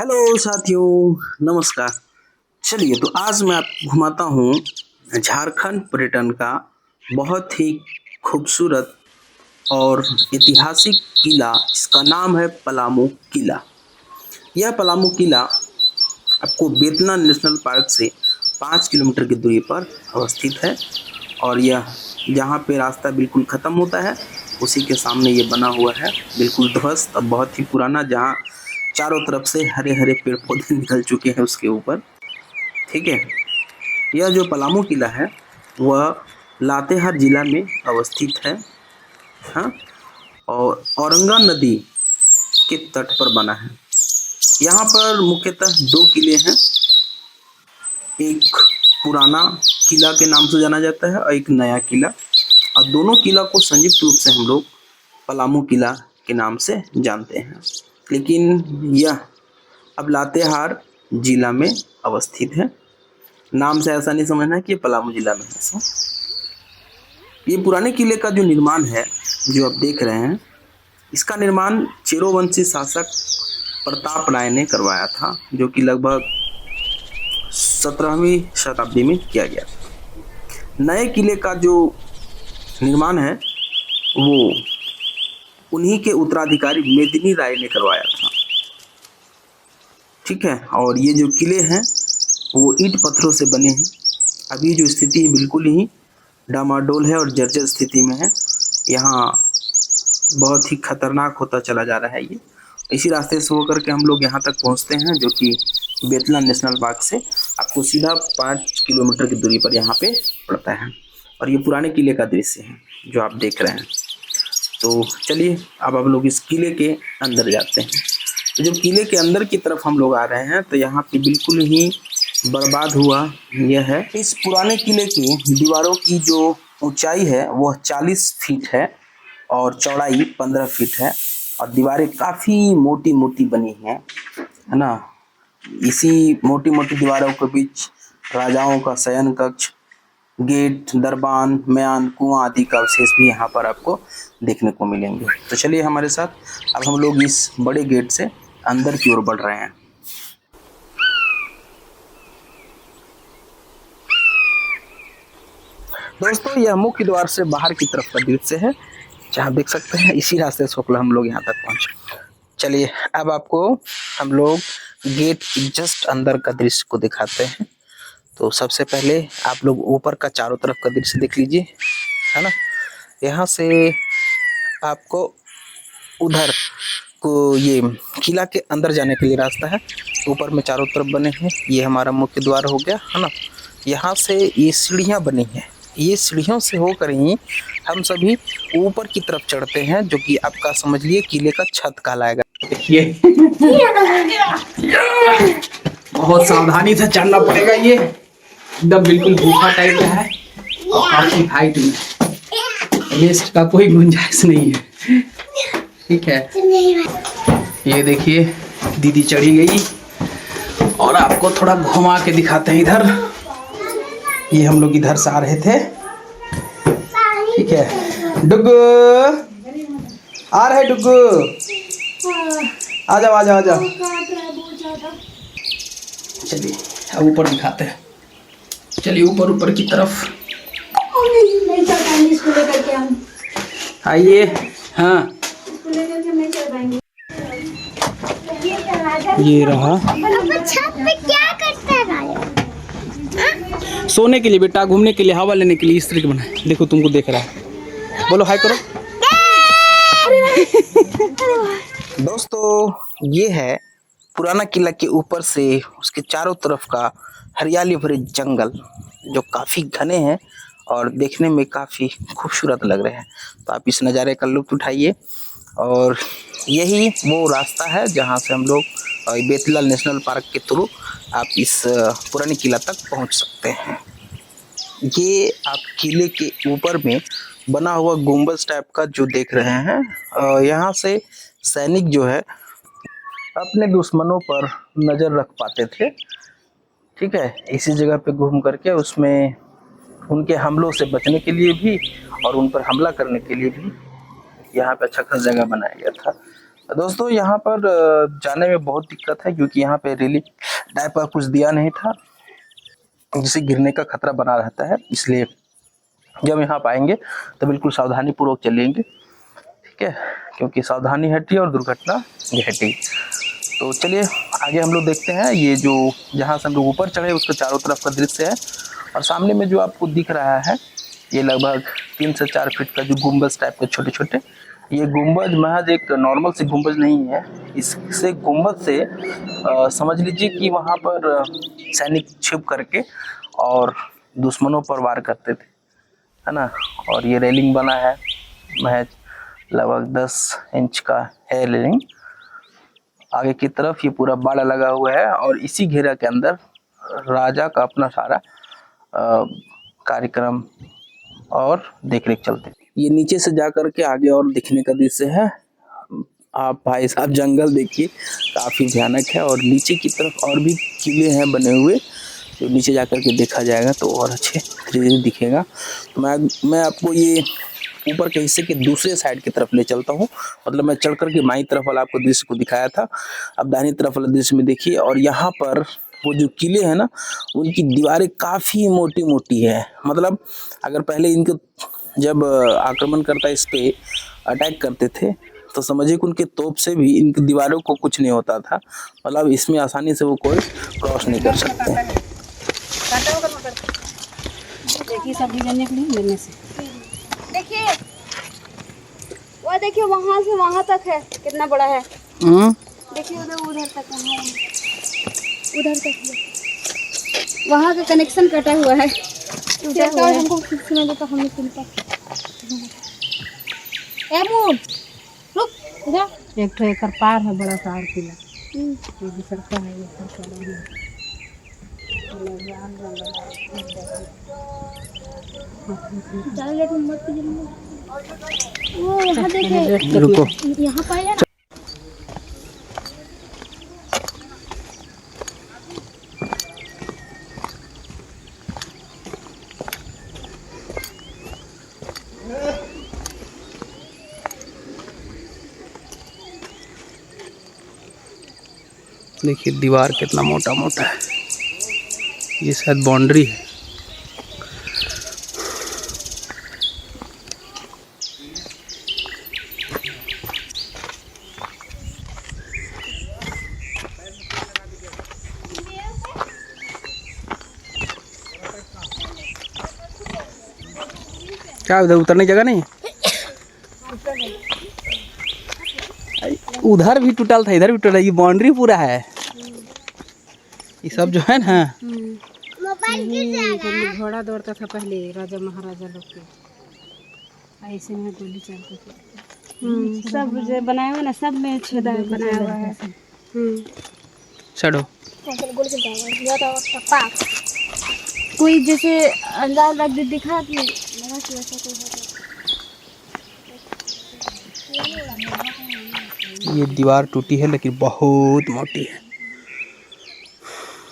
Hello साथियों, नमस्कार। चलिए तो आज मैं आपको घुमाता हूँ झारखंड पर्यटन का बहुत ही खूबसूरत और ऐतिहासिक किला जिसका नाम है पलामू किला। यह पलामू किला आपको बेतला नेशनल पार्क से 5 किलोमीटर की दूरी पर अवस्थित है और यह जहाँ पे रास्ता बिल्कुल ख़त्म होता है उसी के सामने ये बना हुआ है, बिल्कुल ध्वस्त और बहुत ही पुराना, जहाँ चारों तरफ से हरे हरे पेड़ पौधे निकल चुके हैं उसके ऊपर। ठीक है, यह जो पलामू किला है वह लातेहार जिला में अवस्थित है। हाँ, और औरंगा नदी के तट पर बना है। यहाँ पर मुख्यतः दो किले हैं, एक पुराना किला के नाम से जाना जाता है और एक नया किला, और दोनों किला को संयुक्त रूप से हम लोग पलामू किला के नाम से जानते हैं। लेकिन यह अब लातेहार जिला में अवस्थित है। नाम से ऐसा नहीं समझना है कि ये पलामू जिला में है। ऐसा ये पुराने किले का जो निर्माण है जो आप देख रहे हैं, इसका निर्माण चेरोवंशी शासक प्रताप राय ने करवाया था, जो कि लगभग 17वीं शताब्दी में किया गया था। नए किले का जो निर्माण है वो उन्हीं के उत्तराधिकारी मेदिनी राय ने करवाया था। ठीक है, और ये जो किले हैं वो ईंट पत्थरों से बने हैं। अभी जो स्थिति है बिल्कुल ही डामाडोल है और जर्जर स्थिति में है। यहाँ बहुत ही खतरनाक होता चला जा रहा है ये। इसी रास्ते से होकर के हम लोग यहाँ तक पहुँचते हैं, जो कि बेतला नेशनल पार्क से आपको सीधा 5 किलोमीटर की दूरी पर यहाँ पे पड़ता है। और ये पुराने किले का दृश्य है जो आप देख रहे हैं। तो चलिए अब हम लोग इस किले के अंदर जाते हैं। तो जब किले के अंदर की तरफ हम लोग आ रहे हैं तो यहाँ पे बिल्कुल ही बर्बाद हुआ यह है। इस पुराने किले की दीवारों की जो ऊंचाई है वह 40 फीट है और चौड़ाई 15 फीट है, और दीवारें काफ़ी मोटी मोटी बनी हैं, है ना। इसी मोटी मोटी दीवारों के बीच राजाओं का शयन कक्ष, गेट, दरबान, म्यान, कुआं आदि का अवशेष भी यहाँ पर आपको देखने को मिलेंगे। तो चलिए हमारे साथ, अब हम लोग इस बड़े गेट से अंदर की ओर बढ़ रहे हैं। दोस्तों, यह मुख्य द्वार से बाहर की तरफ का दृश्य है, जहाँ देख सकते हैं इसी रास्ते से होकर हम लोग यहाँ तक पहुँचे। चलिए अब आपको हम लोग गेट जस्ट अंदर का दृश्य को दिखाते हैं। तो सबसे पहले आप लोग ऊपर का चारों तरफ का दृश्य देख लीजिए, है ना। यहाँ से आपको उधर को ये किला के अंदर जाने के लिए रास्ता है। ऊपर में चारों तरफ बने हैं, ये हमारा मुख्य द्वार हो गया, है ना। यहाँ से ये सीढ़ियाँ बनी हैं, ये सीढ़ियों से होकर ही हम सभी ऊपर की तरफ चढ़ते हैं, जो कि आपका समझ लिए किले का छत कहलाएगा। देखिए बहुत सावधानी से चलना पड़ेगा, ये एकदम बिल्कुल गुफा टाइप का है और काफी हाइट में, रेस्ट का कोई गुंजाइश नहीं है। ठीक है, ये देखिए दीदी चढ़ी गई और आपको थोड़ा घुमा के दिखाते हैं इधर। ये हम लोग इधर से आ रहे थे। ठीक है, डुगू आ रहे, डुगू आ जाओ आ जाओ आ जाओ। चलिए अब ऊपर दिखाते हैं, चलिए ऊपर ऊपर की तरफ आइए। हाँ ये रहा। छत पे क्या करता है? सोने के लिए बेटा, घूमने के लिए, हवा लेने के लिए इस तरह के बनाए। देखो तुमको देख रहा है, बोलो हाय करो। दोस्तों, ये है पुराना किला के ऊपर से उसके चारों तरफ का हरियाली भरे जंगल, जो काफ़ी घने हैं और देखने में काफ़ी खूबसूरत लग रहे हैं। तो आप इस नज़ारे का लुत्फ उठाइए। और यही वो रास्ता है जहाँ से हम लोग बेतला नेशनल पार्क के थ्रू आप इस पुराने किला तक पहुँच सकते हैं। ये आप किले के ऊपर में बना हुआ गुंबद टाइप का जो देख रहे हैं, यहाँ से सैनिक जो है अपने दुश्मनों पर नज़र रख पाते थे। ठीक है, इसी जगह पे घूम करके उसमें उनके हमलों से बचने के लिए भी और उन पर हमला करने के लिए भी यहाँ पे अच्छा खासा जगह बनाया गया था। दोस्तों यहाँ पर जाने में बहुत दिक्कत है, क्योंकि यहाँ पे रेलिंग टाइप का कुछ दिया नहीं था, जिससे गिरने का खतरा बना रहता है। इसलिए जब यहाँ आप आएंगे तो बिल्कुल सावधानी पूर्वक चलेंगे, ठीक है, क्योंकि सावधानी हटी और दुर्घटना घटी। तो चलिए आगे हम लोग देखते हैं। ये जो जहाँ से हम लोग ऊपर चढ़े उसके चारों तरफ का दृश्य है, और सामने में जो आपको दिख रहा है ये लगभग 3 से 4 फीट का जो गुंबज टाइप के छोटे छोटे, ये गुंबज महज एक नॉर्मल से गुंबज नहीं है। इससे गुंबज से समझ लीजिए कि वहाँ पर सैनिक छिप करके और दुश्मनों पर वार करते थे, है ना। और ये रेलिंग बना है, महज लगभग 10 इंच का है रेलिंग। आगे की तरफ ये पूरा बाड़ा लगा हुआ है, और इसी घेरा के अंदर राजा का अपना सारा कार्यक्रम और देखरेख चलते। ये नीचे से जा करके आगे और दिखने का दृश्य है। आप भाई साहब जंगल देखिए, काफ़ी भयानक है, और नीचे की तरफ और भी किले हैं बने हुए, जो नीचे जा करके देखा जाएगा तो और अच्छे धीरे धीरे दिखेगा। तो मैं आपको ये ऊपर के हिस्से के दूसरे साइड की तरफ ले चलता हूँ। मतलब मैं चढ़ करके बाईं तरफ वाला आपको दृश्य को दिखाया था, अब दाहिनी तरफ वाला दृश्य में देखिए। और यहाँ पर वो जो किले हैं ना, उनकी दीवारें काफ़ी मोटी मोटी है। मतलब अगर पहले इनको जब आक्रमणकर्ता इस पे अटैक करते थे तो समझिए कि उनके तोप से भी इनकी दीवारों को कुछ नहीं होता था। मतलब इसमें आसानी से वो कोई क्रॉस नहीं कर सकते। देखिए सब्जी लेने के लिए लेने से देखिए, वो देखिए वहाँ से वहाँ तक है, कितना बड़ा है। देखिए उधर तक है, उधर तक है। वहाँ का कनेक्शन कटा हुआ है। उधर हमको सुना देता, हमने सुनता। रुक इधर, एक ठो एकर पार है बड़ा सा और किला, ये दूसरा है, ये दूसरा है। ज़्यादा लेट मत कीजिए। वो यहाँ देखिए, रुको, यहाँ पर है ना। देखिए दीवार कितना मोटा मोटा है, ये शायद बाउंड्री है। क्या उधर उतरने जगह नहीं? उधर भी टूटल था, इधर भी टूटा, ये बाउंड्री पूरा है। ये सब जो है ना, घोड़ा दौड़ता था पहले राजा महाराजा लोग के, ऐसे में गोली चलती थी। सब जो बनाया हुआ ना, सब में छेदा बनाया हुआ है। चढ़ो। कोई जैसे अंदाज लग दिखा कि लगा कि वैसा कोई है। ये दीवार टूटी है लेकिन बहुत मोटी है।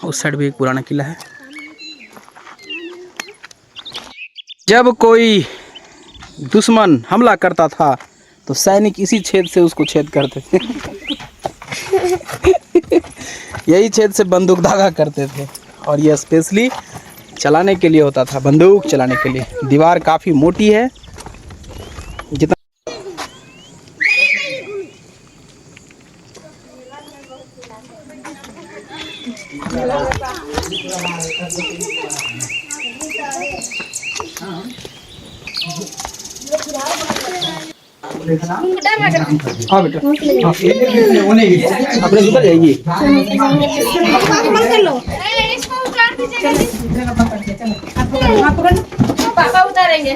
उस साइड भी एक पुराना किला है। जब कोई दुश्मन हमला करता था तो सैनिक इसी छेद से उसको छेद करते थे। यही छेद से बंदूक दागा करते थे, और ये स्पेशली चलाने के लिए होता था, बंदूक चलाने के लिए। दीवार काफ़ी मोटी है, जितना हाँ बेटा, अपने उधर जाइए। पापा उतारेंगे।